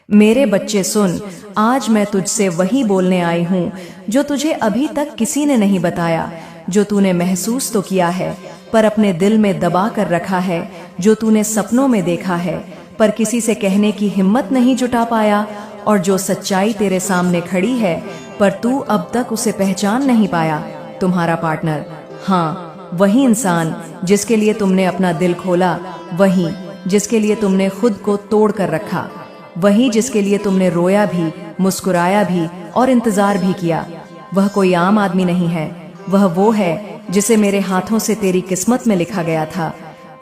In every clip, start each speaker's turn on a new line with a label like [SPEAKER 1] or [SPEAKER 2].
[SPEAKER 1] मेरे बच्चे सुन, आज मैं तुझसे वही बोलने आई हूँ जो तुझे अभी तक किसी ने नहीं बताया, जो तूने महसूस तो किया है पर अपने दिल में दबा कर रखा है, जो तूने सपनों में देखा है पर किसी से कहने की हिम्मत नहीं जुटा पाया, और जो सच्चाई तेरे सामने खड़ी है पर तू अब तक उसे पहचान नहीं पाया। तुम्हारा पार्टनर, हाँ, वही इंसान जिसके लिए तुमने अपना दिल खोला, वही जिसके लिए तुमने खुद को तोड़ कर रखा, वही जिसके लिए तुमने रोया भी, मुस्कुराया भी और इंतजार भी किया। वह कोई आम आदमी नहीं है, वह वो है जिसे मेरे हाथों से तेरी किस्मत में लिखा गया था।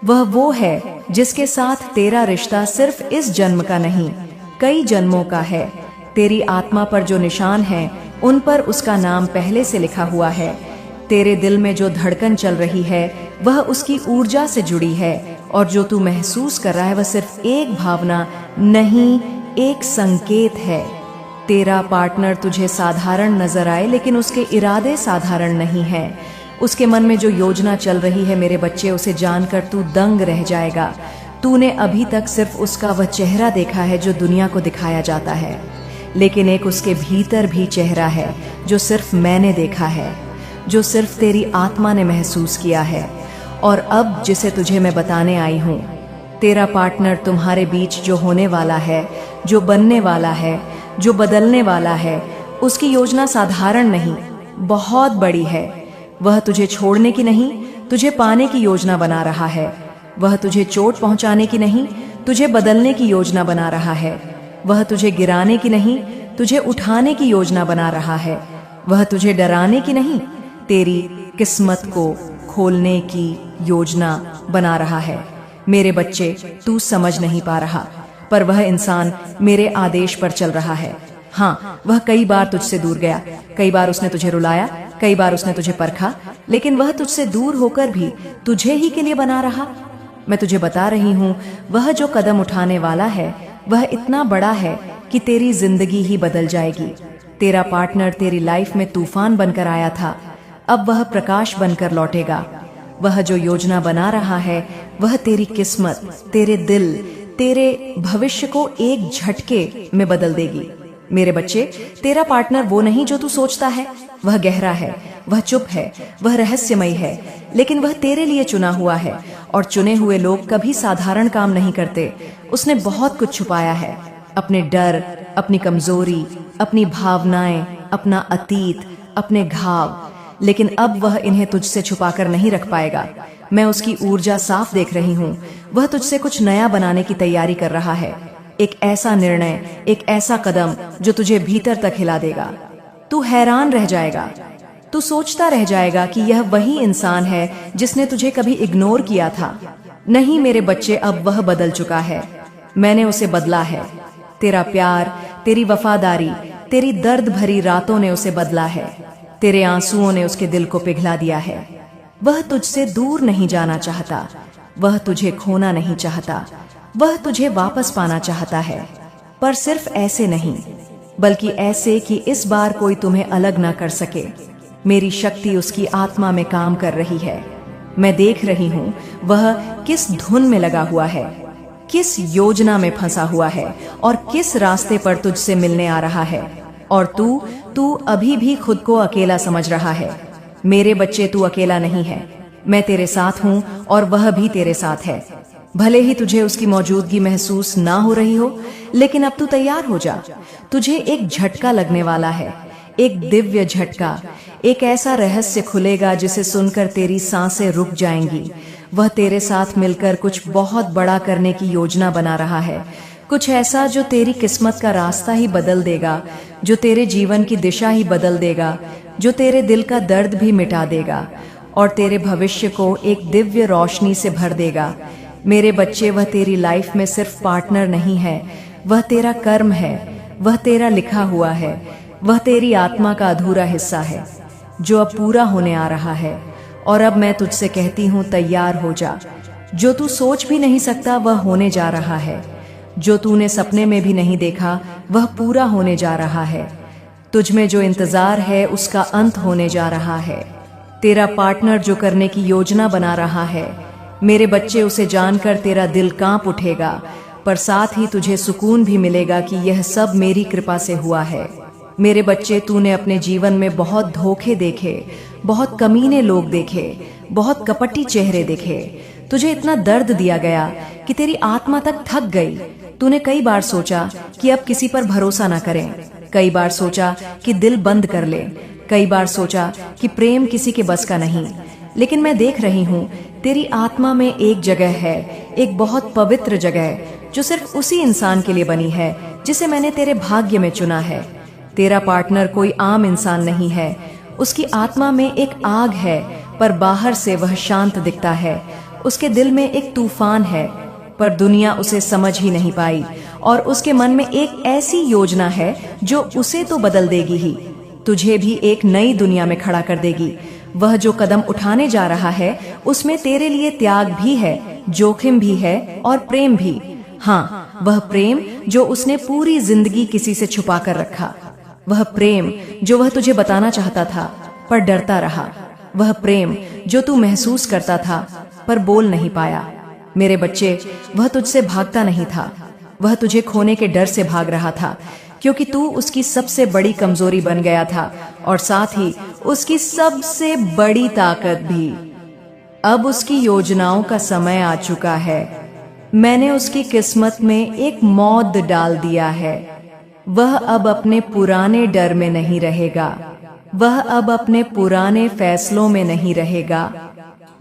[SPEAKER 1] वह वो है जिसके साथ तेरा रिश्ता सिर्फ इस जन्म का नहीं, कई जन्मों का है। तेरी आत्मा पर जो निशान है उन पर उसका नाम पहले से लिखा हुआ है। तेरे दिल में जो धड़कन चल रही है वह उसकी ऊर्जा से जुड़ी है, और जो तू महसूस कर रहा है वह सिर्फ एक भावना नहीं, एक संकेत है। तेरा पार्टनर तुझे साधारण नजर आए लेकिन उसके इरादे साधारण नहीं है। उसके मन में जो योजना चल रही है मेरे बच्चे, उसे जानकर तू दंग रह जाएगा। तूने अभी तक सिर्फ उसका वह चेहरा देखा है जो दुनिया को दिखाया जाता है, लेकिन एक उसके भीतर भी चेहरा है जो सिर्फ मैंने देखा है, जो सिर्फ तेरी आत्मा ने महसूस किया है। और अब जिसे तुझे मैं बताने आई हूँ, तेरा पार्टनर तुम्हारे बीच जो होने वाला है, जो बनने वाला है, जो बदलने वाला है, उसकी योजना साधारण नहीं, बहुत बड़ी है। वह तुझे छोड़ने की नहीं, तुझे पाने की योजना बना रहा है। वह तुझे चोट पहुंचाने की नहीं, तुझे बदलने की योजना बना रहा है। वह तुझे गिराने की नहीं, तुझे उठाने की योजना बना रहा है। वह तुझे डराने की नहीं, तेरी किस्मत को खोलने की योजना बना रहा है। मेरे बच्चे, तू समझ नहीं पा रहा, पर वह इंसान मेरे आदेश पर चल रहा है। हाँ, वह कई बार तुझसे दूर गया, कई बार उसने तुझे रुलाया, कई बार उसने तुझे परखा, लेकिन वह तुझसे दूर होकर भी तुझे ही के लिए बना रहा। मैं तुझे बता रही हूँ, वह जो कदम उठाने वाला है वह इतना बड़ा है कि तेरी जिंदगी ही बदल जाएगी। तेरा पार्टनर तेरी लाइफ में तूफान बनकर आया था, अब वह प्रकाश बनकर लौटेगा। वह जो योजना बना रहा है वह तेरी किस्मत, तेरे दिल, तेरे भविष्य को एक झटके में बदल देगी। मेरे बच्चे, तेरा पार्टनर वो नहीं जो तू सोचता है। वह गहरा है, वह चुप है, वह रहस्यमयी है, लेकिन वह तेरे लिए चुना हुआ है। और चुने हुए लोग कभी साधारण काम नहीं करते। उसने बहुत कुछ छुपाया है, अपने डर, अपनी कमजोरी, अपनी भावनाएं, अपना अतीत, अपने घाव, लेकिन अब वह इन्हें तुझसे छुपाकर नहीं रख पाएगा। मैं उसकी ऊर्जा साफ देख रही हूँ। वह तुझसे कुछ नया बनाने की तैयारी कर रहा है, एक ऐसा निर्णय, एक ऐसा कदम जो तुझे भीतर तक हिला देगा। तू हैरान रह जाएगा, तू सोचता रह जाएगा कि यह वही इंसान है जिसने तुझे कभी इग्नोर किया था। नहीं मेरे बच्चे, अब वह बदल चुका है। मैंने उसे बदला है। तेरा प्यार, तेरी वफादारी, तेरी दर्द भरी रातों ने उसे बदला है। तेरे आंसुओं ने उसके दिल को पिघला दिया है। वह तुझसे दूर नहीं जाना चाहता, वह तुझे खोना नहीं चाहता, वह तुझे वापस पाना चाहता है। पर सिर्फ ऐसे नहीं, बल्कि ऐसे कि इस बार कोई तुम्हें अलग ना कर सके। मेरी शक्ति उसकी आत्मा में काम कर रही है। मैं देख रही हूँ वह किस धुन में लगा हुआ है, किस योजना में फंसा हुआ है और किस रास्ते पर तुझसे मिलने आ रहा है। और तू अभी भी खुद को अकेला समझ रहा है। मेरे बच्चे, तू अकेला नहीं है। मैं तेरे साथ हूँ और वह भी तेरे साथ है। भले ही तुझे उसकी मौजूदगी महसूस ना हो रही हो, लेकिन अब तू तैयार हो जा। तुझे एक झटका लगने वाला है, एक दिव्य झटका। एक ऐसा रहस्य खुलेगा जिसे सुनकर तेरी सांसें रुक जाएंगी। वह तेरे साथ मिलकर कुछ बहुत बड़ा करने की योजना बना रहा है, कुछ ऐसा जो तेरी किस्मत का रास्ता ही बदल देगा, जो तेरे जीवन की दिशा ही बदल देगा, जो तेरे दिल का दर्द भी मिटा देगा और तेरे भविष्य को एक दिव्य रोशनी से भर देगा। मेरे बच्चे, वह तेरी लाइफ में सिर्फ पार्टनर नहीं है, वह तेरा कर्म है, वह तेरा लिखा हुआ है, वह तेरी आत्मा का अधूरा हिस्सा है जो अब पूरा होने आ रहा है। और अब मैं तुझसे कहती हूँ, तैयार हो जा। जो तू सोच भी नहीं सकता वह होने जा रहा है। जो तूने सपने में भी नहीं देखा वह पूरा होने जा रहा है। तुझ में जो इंतजार है उसका अंत होने जा रहा है। तेरा पार्टनर जो करने की योजना बना रहा है, मेरे बच्चे, उसे जानकर तेरा दिल कांप उठेगा। पर साथ ही तुझे सुकून भी मिलेगा कि यह सब मेरी कृपा से हुआ है। मेरे बच्चे, तूने अपने जीवन में बहुत धोखे देखे, बहुत कमीने लोग देखे, बहुत कपटी चेहरे देखे। तुझे इतना दर्द दिया गया कि तेरी आत्मा तक थक गई। तूने कई बार सोचा कि अब किसी पर भरोसा ना करें, कई बार सोचा कि दिल बंद कर ले, कई बार सोचा कि प्रेम किसी के बस का नहीं। लेकिन मैं देख रही हूँ तेरी आत्मा में एक जगह है, एक बहुत पवित्र जगह, जो सिर्फ उसी इंसान के लिए बनी है जिसे मैंने तेरे भाग्य में चुना है। तेरा पार्टनर कोई आम इंसान नहीं है। उसकी आत्मा में एक आग है, पर बाहर से वह शांत दिखता है। उसके दिल में एक तूफान है, पर दुनिया उसे समझ ही नहीं पाई। और उसके मन में एक ऐसी योजना है जो उसे तो बदल देगी ही, तुझे भी एक नई दुनिया में खड़ा कर देगी। वह जो कदम उठाने जा रहा है उसमें तेरे लिए त्याग भी है, जोखिम भी है और प्रेम भी। हाँ, वह प्रेम जो उसने पूरी जिंदगी किसी से छुपा कर रखा। वह प्रेम जो वह तुझे बताना चाहता था पर डरता रहा। वह प्रेम जो तू महसूस करता था पर बोल नहीं पाया। मेरे बच्चे, वह तुझसे भागता नहीं था, वह तुझे खोने के डर से भाग रहा था, क्योंकि तू उसकी सबसे बड़ी कमजोरी बन गया था और साथ ही उसकी सबसे बड़ी ताकत भी। अब उसकी योजनाओं का समय आ चुका है। मैंने उसकी किस्मत में एक मौत डाल दिया है। वह अब अपने पुराने डर में नहीं रहेगा, वह अब अपने पुराने फैसलों में नहीं रहेगा,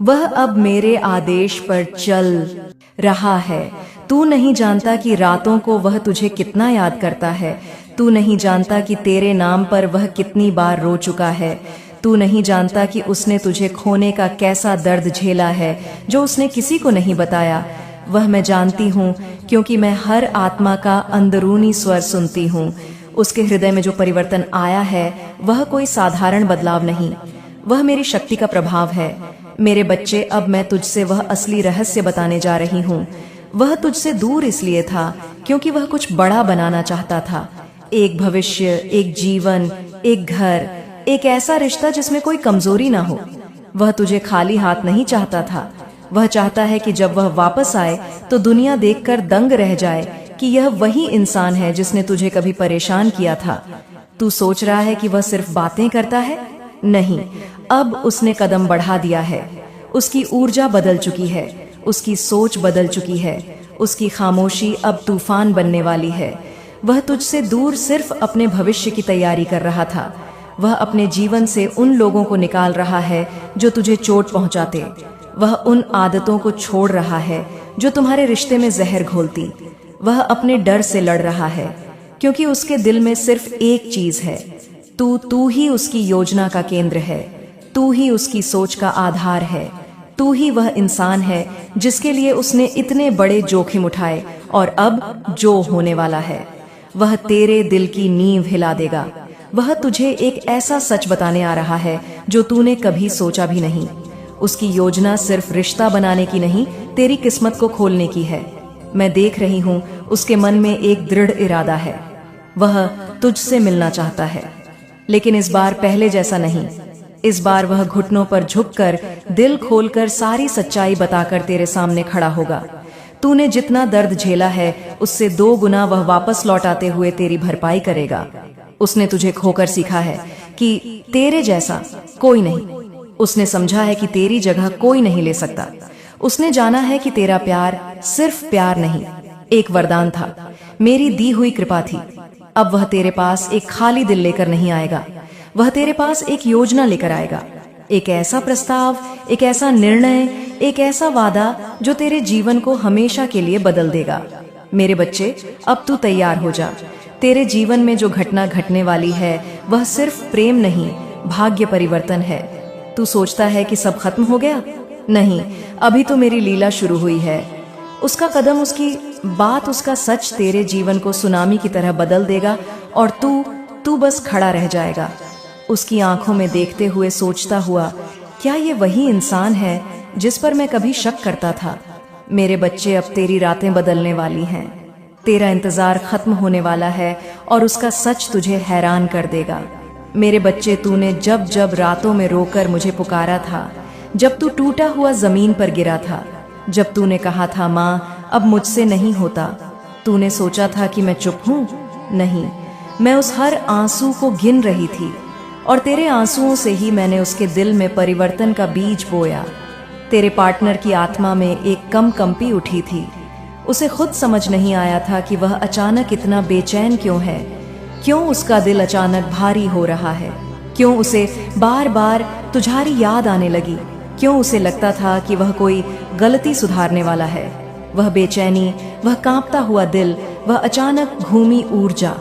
[SPEAKER 1] वह अब मेरे आदेश पर चल रहा है। तू नहीं जानता कि रातों को वह तुझे कितना याद करता है। तू नहीं जानता कि तेरे नाम पर वह कितनी बार रो चुका है। तू नहीं जानता कि उसने तुझे खोने का कैसा दर्द झेला है जो उसने किसी को नहीं बताया। वह मैं जानती हूँ, क्योंकि मैं हर आत्मा का अंदरूनी स्वर सुनती हूँ। उसके हृदय में जो परिवर्तन आया है वह कोई साधारण बदलाव नहीं, वह मेरी शक्ति का प्रभाव है। मेरे बच्चे, अब मैं तुझसे वह असली रहस्य बताने जा रही हूँ। वह तुझसे दूर इसलिए था क्योंकि वह कुछ बड़ा बनाना चाहता था। एक भविष्य, एक जीवन, एक घर, एक ऐसा रिश्ता जिसमें कोई कमजोरी ना हो। वह तुझे खाली हाथ नहीं चाहता था। वह चाहता है कि जब वह वापस आए तो दुनिया देखकर दंग रह जाए कि यह वही इंसान है जिसने तुझे कभी परेशान किया था। तू सोच रहा है कि वह सिर्फ बातें करता है? नहीं, अब उसने कदम बढ़ा दिया है। उसकी ऊर्जा बदल चुकी है, उसकी सोच बदल चुकी है, उसकी खामोशी अब तूफान बनने वाली है। वह तुझसे दूर सिर्फ अपने भविष्य की तैयारी कर रहा था। वह अपने जीवन से उन लोगों को निकाल रहा है जो तुझे चोट पहुंचाते। वह उन आदतों को छोड़ रहा है जो तुम्हारे रिश्ते में जहर घोलती। वह अपने डर से लड़ रहा है, क्योंकि उसके दिल में सिर्फ एक चीज है, तू ही उसकी योजना का केंद्र है, तू ही उसकी सोच का आधार है, तू ही वह इंसान है जिसके लिए उसने इतने बड़े जोखिम उठाए। और अब जो होने वाला है वह तेरे दिल की नींव हिला देगा। वह तुझे एक ऐसा सच बताने आ रहा है जो तूने कभी सोचा भी नहीं। उसकी योजना सिर्फ रिश्ता बनाने की नहीं, तेरी किस्मत को खोलने की है। मैं देख रही हूँ उसके मन में एक दृढ़ इरादा है। वह तुझसे मिलना चाहता है, लेकिन इस बार पहले जैसा नहीं। इस बार वह घुटनों पर झुककर, दिल खोलकर, सारी सच्चाई बताकर तेरे सामने खड़ा होगा। तूने जितना दर्द झेला है उससे 2 गुना वह वापस लौट आते हुए तेरी भरपाई करेगा। उसने तुझे खोकर सीखा है कि तेरे जैसा कोई नहीं। उसने समझा है कि तेरी जगह कोई नहीं ले सकता। उसने जाना है कि तेरा प्यार सिर्फ प्यार नहीं, एक वरदान था, मेरी दी हुई कृपा थी। अब वह तेरे पास एक खाली दिल लेकर नहीं आएगा, वह तेरे पास एक योजना लेकर आएगा। एक ऐसा प्रस्ताव, एक ऐसा निर्णय, एक ऐसा वादा जो तेरे जीवन को हमेशा के लिए बदल देगा। मेरे बच्चे, अब तू तैयार हो जा। तेरे जीवन में जो घटना घटने वाली है वह सिर्फ प्रेम नहीं, भाग्य परिवर्तन है। तू सोचता है कि सब खत्म हो गया? नहीं, अभी तो मेरी लीला शुरू हुई है। उसका कदम, उसकी बात, उसका सच तेरे जीवन को सुनामी की तरह बदल देगा और तू बस खड़ा रह जाएगा, उसकी आंखों में देखते हुए, सोचता हुआ, क्या ये वही इंसान है जिस पर मैं कभी शक करता था? मेरे बच्चे, अब तेरी रातें बदलने वाली हैं। तेरा इंतजार खत्म होने वाला है और उसका सच तुझे हैरान कर देगा। मेरे बच्चे, तूने जब जब रातों में रोकर मुझे पुकारा था, जब तू टूटा हुआ जमीन पर गिरा था, जब तूने कहा था माँ अब मुझसे नहीं होता, तूने सोचा था कि मैं चुप हूं? नहीं, मैं उस हर आंसू को गिन रही थी, और तेरे आंसुओं से ही मैंने उसके दिल में परिवर्तन का बीज बोया। तेरे पार्टनर की आत्मा में एक कंपी उठी थी। उसे खुद समझ नहीं आया था कि वह अचानक इतना बेचैन क्यों है, क्यों उसका दिल अचानक भारी हो रहा है, क्यों उसे बार बार तुझारी याद आने लगी, क्यों उसे लगता था कि वह कोई गलती सुधारने वाला है। वह बेचैनी, वह कांपता हुआ दिल, वह अचानक घूमी ऊर्जा,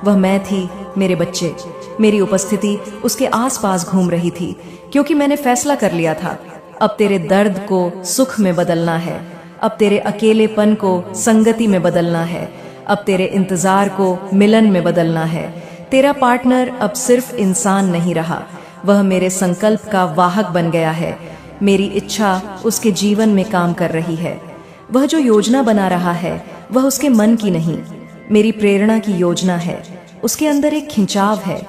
[SPEAKER 1] वह मैं थी। मेरे बच्चे, मेरी उपस्थिति उसके आसपास घूम रही थी, क्योंकि मैंने फैसला कर लिया था, अब तेरे दर्द को सुख में बदलना है, अब तेरे अकेलेपन को संगति में बदलना है, अब तेरे इंतजार को मिलन में बदलना है। तेरा पार्टनर अब सिर्फ इंसान नहीं रहा, वह मेरे संकल्प का वाहक बन गया है। मेरी इच्छा उसके जीवन में काम कर रही है। वह जो योजना बना रहा है वह उसके मन की नहीं, मेरी प्रेरणा की योजना है। उसके अंदर एक खिंचाव है,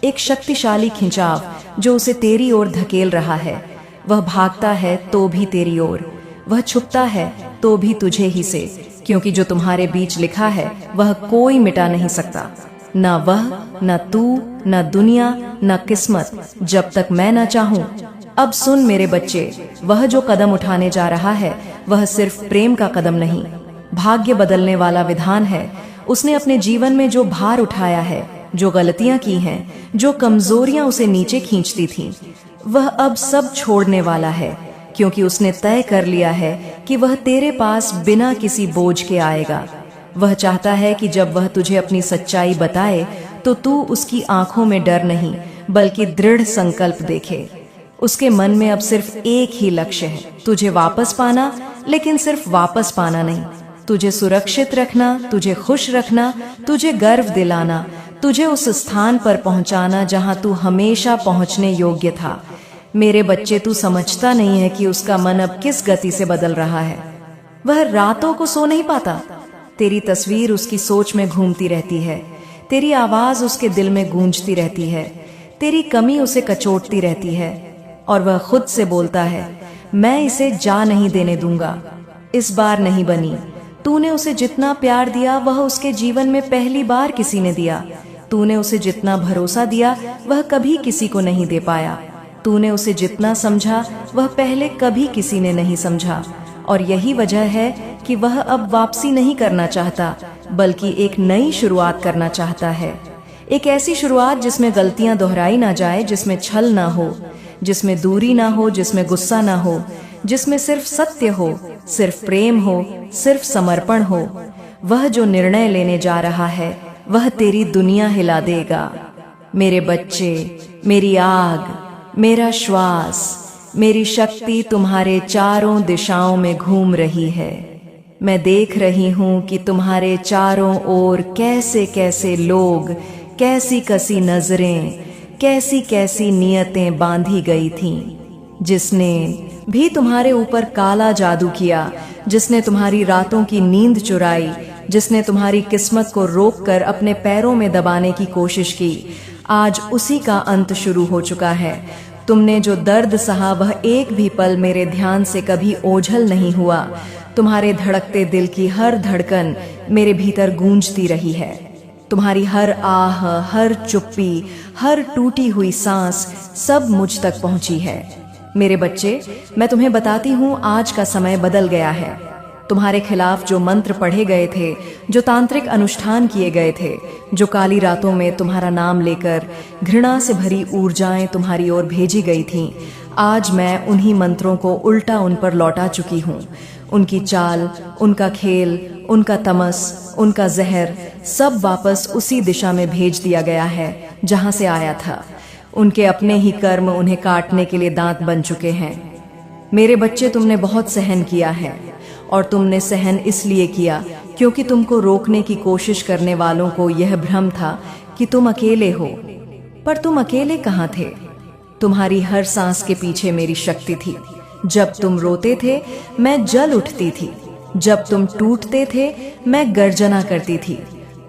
[SPEAKER 1] एक शक्तिशाली खिंचाव जो उसे तेरी ओर धकेल रहा है। वह भागता है तो भी तेरी ओर, वह छुपता है तो भी तुझे ही से, क्योंकि जो तुम्हारे बीच लिखा है वह कोई मिटा नहीं सकता, ना वह, ना तू, ना दुनिया, ना किस्मत, जब तक मैं ना चाहूं। अब सुन मेरे बच्चे, वह जो कदम उठाने जा रहा है वह सिर्फ प्रेम का कदम नहीं, भाग्य बदलने वाला विधान है। उसने अपने जीवन में जो भार उठाया है, जो गलतियां की हैं, जो कमजोरियां उसे नीचे खींचती थीं, वह अब सब छोड़ने वाला है, क्योंकि उसने तय कर लिया है कि वह तेरे पास बिना किसी बोझ के आएगा। वह चाहता है कि जब वह तुझे अपनी सच्चाई बताए तो तू उसकी आंखों में डर नहीं बल्कि दृढ़ संकल्प देखे। उसके मन में अब सिर्फ एक ही लक्ष्य है, तुझे वापस पाना, लेकिन सिर्फ वापस पाना नहीं, तुझे सुरक्षित रखना, तुझे खुश रखना, तुझे गर्व दिलाना, तुझे उस स्थान पर पहुंचाना जहां तू हमेशा पहुंचने योग्य था। मेरे बच्चे, तू समझता नहीं है कि उसका मन अब किस गति से बदल रहा है। वह रातों को सो नहीं पाता, तेरी तस्वीर उसकी सोच में घूमती रहती है, तेरी आवाज उसके दिल में गूंजती रहती है, तेरी कमी उसे कचोटती रहती है, और वह खुद से बोलता है, मैं इसे जा नहीं देने दूंगा। इस बार नहीं बनी। तूने उसे जितना प्यार दिया वह उसके जीवन में पहली बार किसी ने दिया। तूने उसे जितना भरोसा दिया वह कभी किसी को नहीं दे पाया। तूने उसे जितना समझा वह पहले कभी किसी ने नहीं समझा। और यही वजह है कि वह अब वापसी नहीं करना चाहता, बल्कि एक नई शुरुआत करना चाहता है। एक ऐसी शुरुआत जिसमें गलतियां दोहराई ना जाए, जिसमें छल ना हो, जिसमें दूरी ना हो, जिसमें गुस्सा ना हो, जिसमें सिर्फ सत्य हो, सिर्फ प्रेम हो, सिर्फ समर्पण हो। वह जो निर्णय लेने जा रहा है वह तेरी दुनिया हिला देगा। मेरे बच्चे, मेरी आग, मेरा श्वास, मेरी शक्ति तुम्हारे चारों दिशाओं में घूम रही है। मैं देख रही हूं कि तुम्हारे चारों ओर कैसे कैसे लोग, कैसी कसी नजरें, कैसी कैसी नियतें बांधी गई थीं। जिसने भी तुम्हारे ऊपर काला जादू किया, जिसने तुम्हारी रातों की नींद चुराई, जिसने तुम्हारी किस्मत को रोककर अपने पैरों में दबाने की कोशिश की, आज उसी का अंत शुरू हो चुका है। तुमने जो दर्द सहा वह एक भी पल मेरे ध्यान से कभी ओझल नहीं हुआ। तुम्हारे धड़कते दिल की हर धड़कन मेरे भीतर गूंजती रही है। तुम्हारी हर आह, हर चुप्पी, हर टूटी हुई सांस सब मुझ तक पहुंची है। मेरे बच्चे, मैं तुम्हें बताती हूँ, आज का समय बदल गया है। तुम्हारे खिलाफ जो मंत्र पढ़े गए थे, जो तांत्रिक अनुष्ठान किए गए थे, जो काली रातों में तुम्हारा नाम लेकर घृणा से भरी ऊर्जाएं तुम्हारी ओर भेजी गई थीं, आज मैं उन्हीं मंत्रों को उल्टा उन पर लौटा चुकी हूँ। उनकी चाल, उनका खेल, उनका तमस, उनका जहर सब वापस उसी दिशा में भेज दिया गया है जहां से आया था। उनके अपने ही कर्म उन्हें काटने के लिए दांत बन चुके हैं। मेरे बच्चे, तुमने बहुत सहन किया है, और तुमने सहन इसलिए किया क्योंकि तुमको रोकने की कोशिश करने वालों को यह भ्रम था कि तुम अकेले हो। पर तुम अकेले कहाँ थे? तुम्हारी हर सांस के पीछे मेरी शक्ति थी। जब तुम रोते थे मैं जल उठती थी, जब तुम टूटते थे मैं गर्जना करती थी।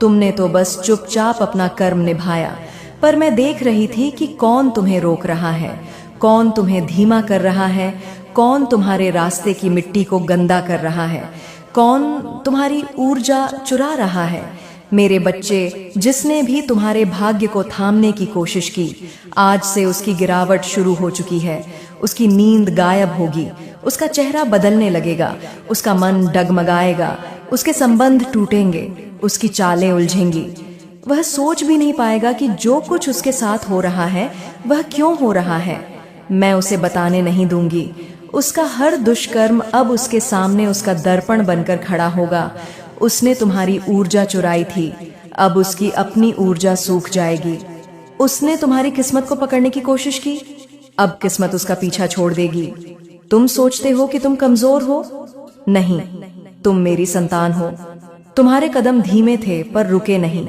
[SPEAKER 1] तुमने तो बस चुपचाप अपना कर्म निभाया, पर मैं देख रही थी कि कौन तुम्हें रोक रहा है, कौन तुम्हें धीमा कर रहा है, कौन तुम्हारे रास्ते की मिट्टी को गंदा कर रहा है, कौन तुम्हारी ऊर्जा चुरा रहा है? मेरे बच्चे, जिसने भी तुम्हारे भाग्य को थामने की कोशिश की, आज से उसकी गिरावट शुरू हो चुकी है। उसकी नींद गायब होगी, उसका चेहरा बदलने लगेगा, उसका मन डगमगाएगा, उसके संबंध टूटेंगे, उसकी चालें उलझेंगी। वह सोच भी नहीं पाएगा कि जो कुछ उसके साथ हो रहा है वह क्यों हो रहा है। मैं उसे बताने नहीं दूंगी। उसका हर दुष्कर्म अब उसके सामने उसका दर्पण बनकर खड़ा होगा। उसने तुम्हारी ऊर्जा चुराई थी, अब उसकी अपनी ऊर्जा सूख जाएगी। उसने तुम्हारी किस्मत को पकड़ने की कोशिश की, अब किस्मत उसका पीछा छोड़ देगी। तुम सोचते हो कि तुम कमजोर हो? नहीं, तुम मेरी संतान हो। तुम्हारे कदम धीमे थे पर रुके नहीं।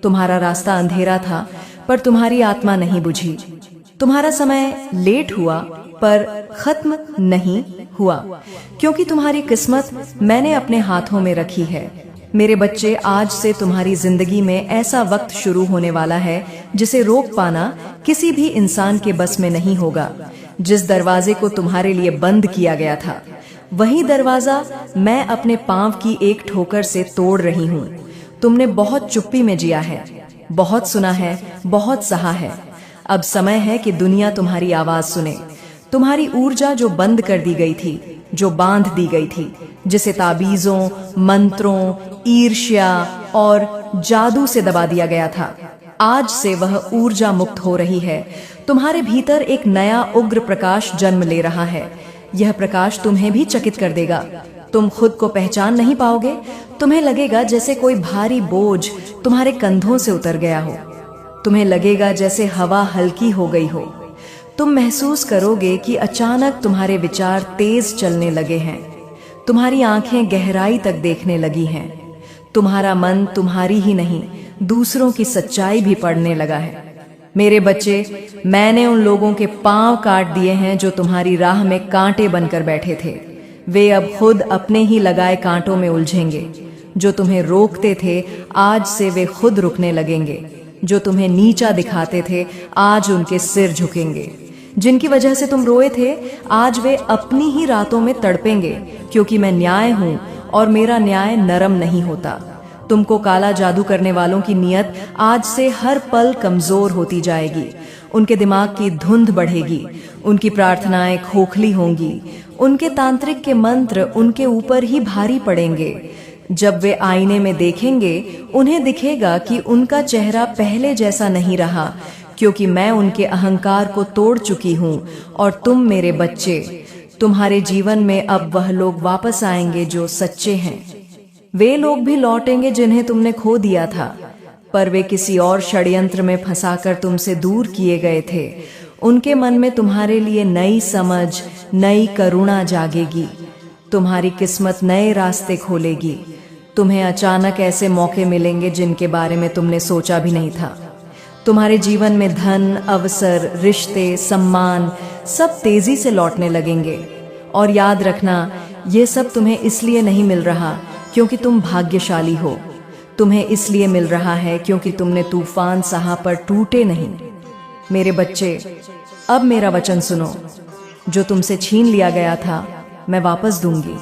[SPEAKER 1] तुम्हारा रास्ता अंधेरा था पर तुम्हारी आत्मा नहीं बुझी। तुम्हारा समय लेट हुआ पर खत्म नहीं हुआ, क्योंकि तुम्हारी किस्मत मैंने अपने हाथों में रखी है। मेरे बच्चे, आज से तुम्हारी जिंदगी में ऐसा वक्त शुरू होने वाला है जिसे रोक पाना किसी भी इंसान के बस में नहीं होगा। जिस दरवाजे को तुम्हारे लिए बंद किया गया था, वही दरवाजा मैं अपने पांव की एक ठोकर से तोड़ रही हूँ। तुमने बहुत चुप्पी में जिया है, बहुत सुना है, बहुत सहा है। अब समय है कि दुनिया तुम्हारी आवाज सुने। तुम्हारी ऊर्जा जो बंद कर दी गई थी, जो बांध दी गई थी, जिसे ताबीजों, मंत्रों, ईर्ष्या और जादू से दबा दिया गया था, आज से वह ऊर्जा मुक्त हो रही है। तुम्हारे भीतर एक नया उग्र प्रकाश जन्म ले रहा है। यह प्रकाश तुम्हें भी चकित कर देगा। तुम खुद को पहचान नहीं पाओगे। तुम्हें लगेगा जैसे कोई भारी बोझ तुम्हारे कंधों से उतर गया हो। तुम्हें लगेगा जैसे हवा हल्की हो गई हो। तुम महसूस करोगे कि अचानक तुम्हारे विचार तेज चलने लगे हैं। तुम्हारी आंखें गहराई तक देखने लगी हैं। तुम्हारा मन तुम्हारी ही नहीं, दूसरों की सच्चाई भी पढ़ने लगा है। मेरे बच्चे, मैंने उन लोगों के पांव काट दिए हैं जो तुम्हारी राह में कांटे बनकर बैठे थे। वे अब खुद अपने ही लगाए कांटों में उलझेंगे। जो तुम्हें रोकते थे, आज से वे खुद रुकने लगेंगे। जो तुम्हें नीचा दिखाते थे, आज उनके सिर झुकेंगे। जिनकी वजह से तुम रोए थे, आज वे अपनी ही रातों में तड़पेंगे, क्योंकि मैं न्याय हूं और मेरा न्याय नरम नहीं होता। तुमको काला जादू करने वालों की नीयत आज से हर पल कमजोर होती जाएगी। उनके दिमाग की धुंध बढ़ेगी, उनकी प्रार्थनाएं खोखली होंगी, उनके तांत्रिक के मंत्र उनके ऊपर ही भारी पड़ेंगे। जब वे आईने में देखेंगे, उन्हें दिखेगा कि उनका चेहरा पहले जैसा नहीं रहा, क्योंकि मैं उनके अहंकार को तोड़ चुकी हूँ। और तुम मेरे बच्चे, तुम्हारे जीवन में अब वह लोग वापस आएंगे जो सच्चे हैं। वे लोग भी लौटेंगे जिन्हें तुमने खो दिया था, पर वे किसी और षड्यंत्र में फंसाकर तुमसे दूर किए गए थे। उनके मन में तुम्हारे लिए नई समझ, नई करुणा जागेगी। तुम्हारी किस्मत नए रास्ते खोलेगी। तुम्हें अचानक ऐसे मौके मिलेंगे जिनके बारे में तुमने सोचा भी नहीं था। तुम्हारे जीवन में धन, अवसर, रिश्ते, सम्मान सब तेजी से लौटने लगेंगे। और याद रखना, ये सब तुम्हें इसलिए नहीं मिल रहा क्योंकि तुम भाग्यशाली हो। तुम्हें इसलिए मिल रहा है क्योंकि तुमने तूफान सहा पर टूटे नहीं। मेरे बच्चे, अब मेरा वचन सुनो। जो तुमसे छीन लिया गया था, मैं वापस दूंगी।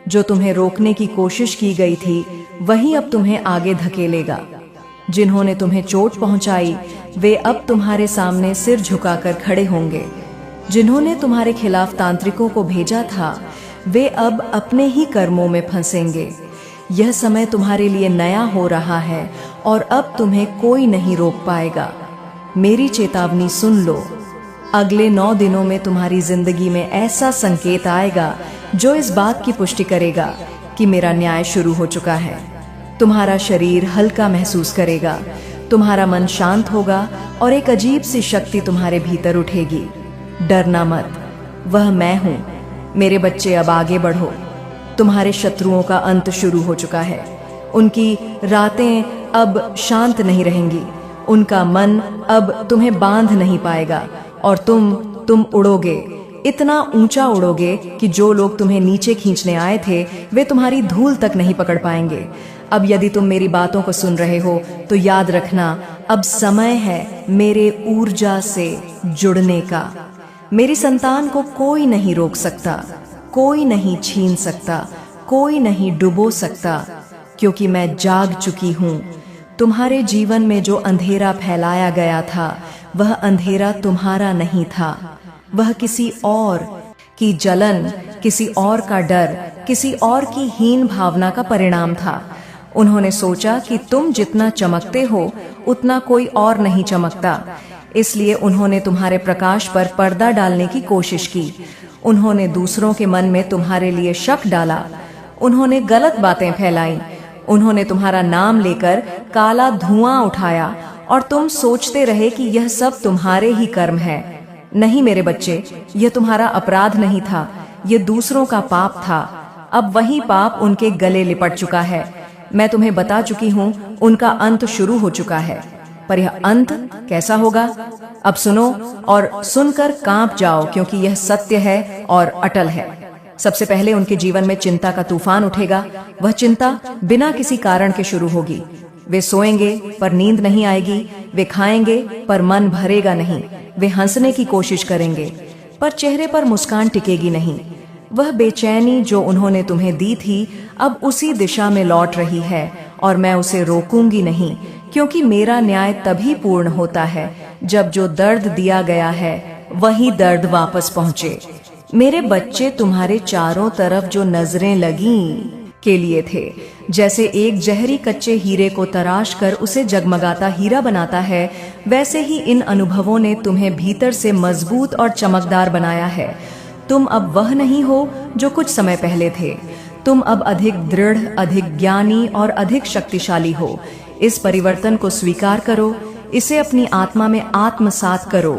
[SPEAKER 1] जो तुम्हें रोकने की कोशिश की गई थी, वही अब तुम्हें आगे धकेलेगा। जिन्होंने तुम्हें चोट पहुंचाई, वे अब तुम्हारे सामने सिर झुकाकर खड़े होंगे। जिन्होंने तुम्हारे खिलाफ तांत्रिकों को भेजा था, वे अब अपने ही कर्मों में फंसेंगे। यह समय तुम्हारे लिए नया हो रहा है और अब तुम्हें कोई नहीं रोक पाएगा। मेरी चेतावनी सुन लो। अगले 9 दिनों में तुम्हारी जिंदगी में ऐसा संकेत आएगा जो इस बात की पुष्टि करेगा कि मेरा न्याय शुरू हो चुका है। तुम्हारा शरीर हल्का महसूस करेगा, तुम्हारा मन शांत होगा और एक अजीब सी शक्ति तुम्हारे भीतर उठेगी। डरना मत, वह मैं हूं। मेरे बच्चे, अब आगे बढ़ो। तुम्हारे शत्रुओं का अंत शुरू हो चुका है। उनकी रातें अब शांत नहीं रहेंगी। उनका मन अब तुम्हें बांध नहीं पाएगा और तुम उड़ोगे। इतना ऊंचा उड़ोगे कि जो लोग तुम्हें नीचे खींचने आए थे, वे तुम्हारी धूल तक नहीं पकड़ पाएंगे। अब यदि तुम मेरी बातों को सुन रहे हो तो याद रखना, अब समय है मेरे ऊर्जा से जुड़ने का। मेरी संतान को कोई नहीं रोक सकता, कोई नहीं छीन सकता, कोई नहीं डुबो सकता, क्योंकि मैं जाग चुकी हूँ। तुम्हारे जीवन में जो अंधेरा फैलाया गया था, वह अंधेरा तुम्हारा नहीं था। वह किसी और की जलन, किसी और का डर, किसी और की हीन भावना का परिणाम था। उन्होंने सोचा कि तुम जितना चमकते हो उतना कोई और नहीं चमकता, इसलिए उन्होंने तुम्हारे प्रकाश पर पर्दा डालने की कोशिश की। उन्होंने दूसरों के मन में तुम्हारे लिए शक डाला। उन्होंने गलत बातें फैलाई। उन्होंने तुम्हारा नाम लेकर काला धुआं उठाया और तुम सोचते रहे कि यह सब तुम्हारे ही कर्म है। नहीं मेरे बच्चे, यह तुम्हारा अपराध नहीं था, यह दूसरों का पाप था। अब वही पाप उनके गले लिपट चुका है। मैं तुम्हें बता चुकी हूँ, उनका अंत शुरू हो चुका है। पर यह अंत कैसा होगा? अब सुनो और सुनकर कांप जाओ, क्योंकि यह सत्य है और अटल है। सबसे पहले उनके जीवन में चिंता का तूफान उठेगा। वह चिंता बिना किसी कारण के शुरू होगी। वे सोएंगे पर नींद नहीं आएगी, वे खाएंगे पर मन भरेगा नहीं, वे हंसने की कोशिश करेंगे पर चेहरे पर मुस्कान टिकेगी नहीं। वह बेचैनी जो उन्होंने तुम्हें दी थी, अब उसी दिशा में लौट रही है और मैं उसे रोकूंगी नहीं, क्योंकि मेरा न्याय तभी पूर्ण होता है जब जो दर्द दिया गया है वही दर्द वापस पहुँचे। मेरे बच्चे, तुम्हारे चारों तरफ जो नजरें लगीं के लिए थे, जैसे एक जहरी कच्चे हीरे को तराश कर उसे जगमगाता हीरा बनाता है, वैसे ही इन अनुभवों ने तुम्हें भीतर से मजबूत और चमकदार बनाया है। तुम अब वह नहीं हो जो कुछ समय पहले थे। तुम अब अधिक दृढ़, अधिक ज्ञानी और अधिक शक्तिशाली हो। इस परिवर्तन को स्वीकार करो, इसे अपनी आत्मा में आत्मसात करो,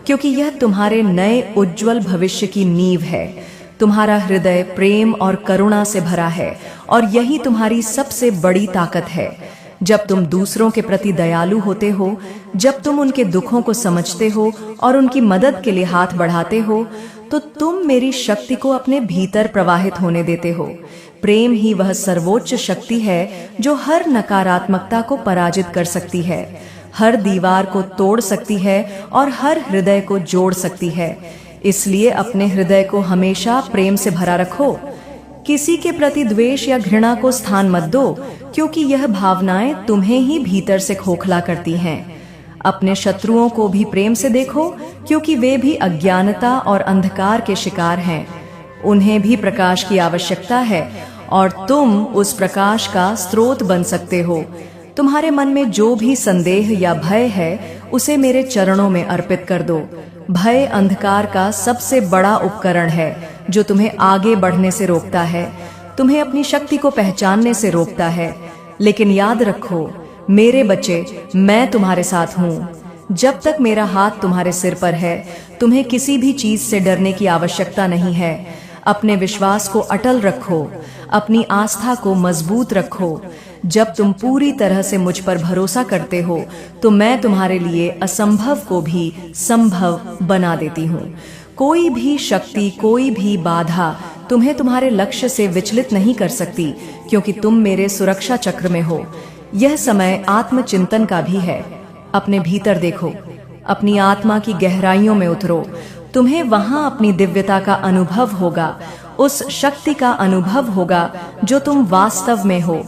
[SPEAKER 1] क्योंकि यह तुम्हारे नए उज्जवल भविष्य की नींव है। तुम्हारा हृदय प्रेम और करुणा से भरा है और यही तुम्हारी सबसे बड़ी ताकत है। जब तुम दूसरों के प्रति दयालु होते हो, जब तुम उनके दुखों को समझते हो और उनकी मदद के लिए हाथ बढ़ाते हो, तो तुम मेरी शक्ति को अपने भीतर प्रवाहित होने देते हो। प्रेम ही वह सर्वोच्च शक्ति है जो हर नकारात्मकता को पराजित कर सकती है, हर दीवार को तोड़ सकती है और हर हृदय को जोड़ सकती है। इसलिए अपने हृदय को हमेशा प्रेम से भरा रखो। किसी के प्रति द्वेष या घृणा को स्थान मत दो, क्योंकि यह भावनाएं तुम्हें ही भीतर से खोखला करती हैं। अपने शत्रुओं को भी प्रेम से देखो, क्योंकि वे भी अज्ञानता और अंधकार के शिकार हैं। उन्हें भी प्रकाश की आवश्यकता है और तुम उस प्रकाश का स्रोत बन सकते हो। तुम्हारे मन में जो भी संदेह या भय है, उसे मेरे चरणों में अर्पित कर दो। भय अंधकार का सबसे बड़ा उपकरण है जो तुम्हें आगे बढ़ने से रोकता है, तुम्हें अपनी शक्ति को पहचानने से रोकता है। लेकिन याद रखो मेरे बच्चे, मैं तुम्हारे साथ हूँ। जब तक मेरा हाथ तुम्हारे सिर पर है, तुम्हें किसी भी चीज से डरने की आवश्यकता नहीं है। अपने विश्वास को अटल रखो, अपनी आस्था को मजबूत रखो। जब तुम पूरी तरह से मुझ पर भरोसा करते हो, तो मैं तुम्हारे लिए असंभव को भी संभव बना देती हूँ। कोई भी शक्ति, कोई भी बाधा तुम्हें तुम्हारे लक्ष्य से विचलित नहीं कर सकती, क्योंकि तुम मेरे सुरक्षा चक्र में हो। यह समय आत्मचिंतन का भी है। अपने भीतर देखो, अपनी आत्मा की गहराइयों में उतरो। तुम्हें वहां अपनी दिव्यता का अनुभव होगा, उस शक्ति का अनुभव होगा जो तुम वास्तव में हो।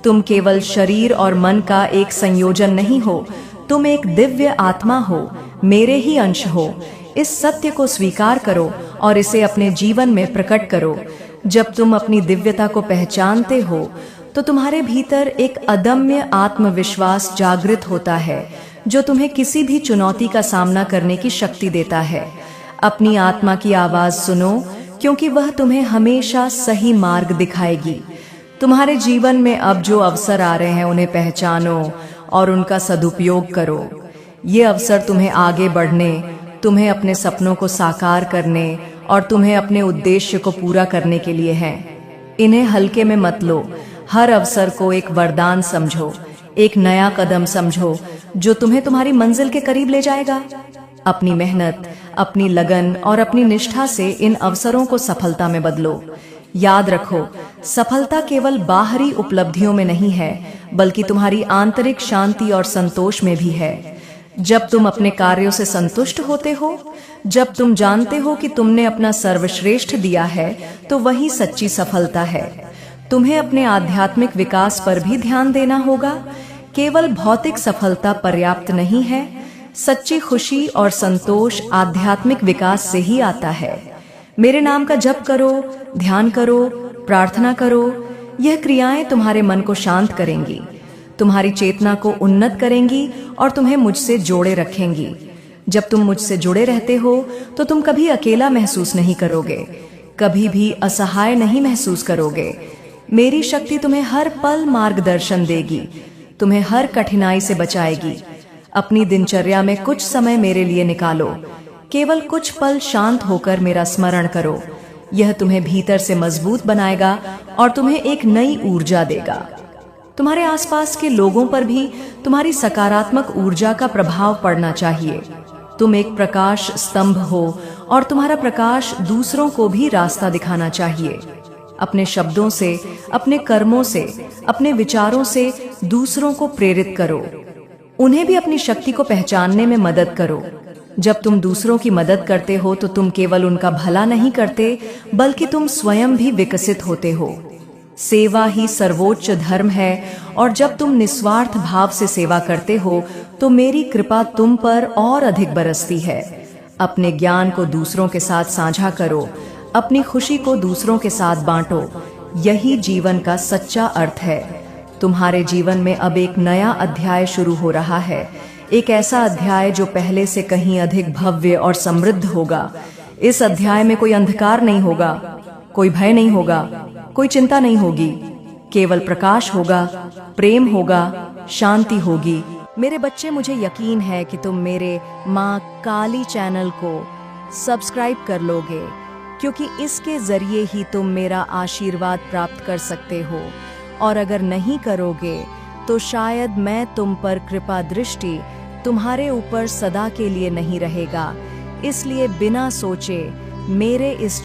[SPEAKER 1] तुम केवल शरीर और मन का एक संयोजन नहीं हो, तुम एक दिव्य आत्मा हो, मेरे ही अंश हो। इस सत्य को स्वीकार करो और इसे अपने जीवन में प्रकट करो। जब तुम अपनी दिव्यता को पहचानते हो, तो तुम्हारे भीतर एक अदम्य आत्मविश्वास जागृत होता है, जो तुम्हें किसी भी चुनौती का सामना करने की शक्ति देता है। अपनी आत्मा की आवाज सुनो, क्योंकि वह तुम्हें हमेशा सही मार्ग दिखाएगी। तुम्हारे जीवन में अब जो अवसर आ रहे हैं, उन्हें पहचानो और उनका सदुपयोग करो। ये अवसर तुम्हें आगे बढ़ने, तुम्हें अपने सपनों को साकार करने और तुम्हें अपने उद्देश्य को पूरा करने के लिए हैं। इन्हें हल्के में मत लो। हर अवसर को एक वरदान समझो, एक नया कदम समझो जो तुम्हें तुम्हारी मंजिल के करीब ले जाएगा। अपनी मेहनत, अपनी लगन और अपनी निष्ठा से इन अवसरों को सफलता में बदलो। याद रखो, सफलता केवल बाहरी उपलब्धियों में नहीं है, बल्कि तुम्हारी आंतरिक शांति और संतोष में भी है। जब तुम अपने कार्यों से संतुष्ट होते हो, जब तुम जानते हो कि तुमने अपना सर्वश्रेष्ठ दिया है, तो वही सच्ची सफलता है। तुम्हें अपने आध्यात्मिक विकास पर भी ध्यान देना होगा। केवल भौतिक सफलता पर्याप्त नहीं है। सच्ची खुशी और संतोष आध्यात्मिक विकास से ही आता है। मेरे नाम का जप करो, ध्यान करो, प्रार्थना करो। यह क्रियाएं तुम्हारे मन को शांत करेंगी, तुम्हारी चेतना को उन्नत करेंगी और तुम्हें मुझसे जोड़े रखेंगी। जब तुम मुझसे जुड़े रहते हो तो तुम कभी अकेला महसूस नहीं करोगे, कभी भी असहाय नहीं महसूस करोगे। मेरी शक्ति तुम्हें हर पल मार्गदर्शन देगी, तुम्हें हर कठिनाई से बचाएगी। अपनी दिनचर्या में कुछ समय मेरे लिए निकालो, केवल कुछ पल शांत होकर मेरा स्मरण करो। यह तुम्हें भीतर से मजबूत बनाएगा और तुम्हें एक नई ऊर्जा देगा। तुम्हारे आसपास के लोगों पर भी तुम्हारी सकारात्मक ऊर्जा का प्रभाव पड़ना चाहिए। तुम एक प्रकाश स्तंभ हो और तुम्हारा प्रकाश दूसरों को भी रास्ता दिखाना चाहिए। अपने शब्दों से, अपने कर्मों से, अपने विचारों से दूसरों को प्रेरित करो। उन्हें भी अपनी शक्ति को पहचानने में मदद करो। जब तुम दूसरों की मदद करते हो तो तुम केवल उनका भला नहीं करते, बल्कि तुम स्वयं भी विकसित होते हो। सेवा ही सर्वोच्च धर्म है और जब तुम निस्वार्थ भाव से सेवा करते हो तो मेरी कृपा तुम पर और अधिक बरसती है। अपने ज्ञान को दूसरों के साथ साझा करो, अपनी खुशी को दूसरों के साथ बांटो। यही जीवन का सच्चा अर्थ है। तुम्हारे जीवन में अब एक नया अध्याय शुरू हो रहा है, एक ऐसा अध्याय जो पहले से कहीं अधिक भव्य और समृद्ध होगा। इस अध्याय में कोई अंधकार नहीं होगा, कोई भय नहीं होगा, कोई चिंता नहीं होगी। केवल प्रकाश होगा, प्रेम होगा, शांति होगी। मेरे बच्चे, मुझे यकीन है कि तुम मेरे माँ काली चैनल को सब्सक्राइब कर लोगे, क्योंकि इसके जरिए ही तुम मेरा आशीर्वाद प्राप्त कर सकते हो। और अगर नहीं करोगे तो शायद मैं तुम पर कृपा दृष्टि तुम्हारे ऊपर सदा के लिए नहीं रहेगा। इसलिए बिना सोचे मेरे इस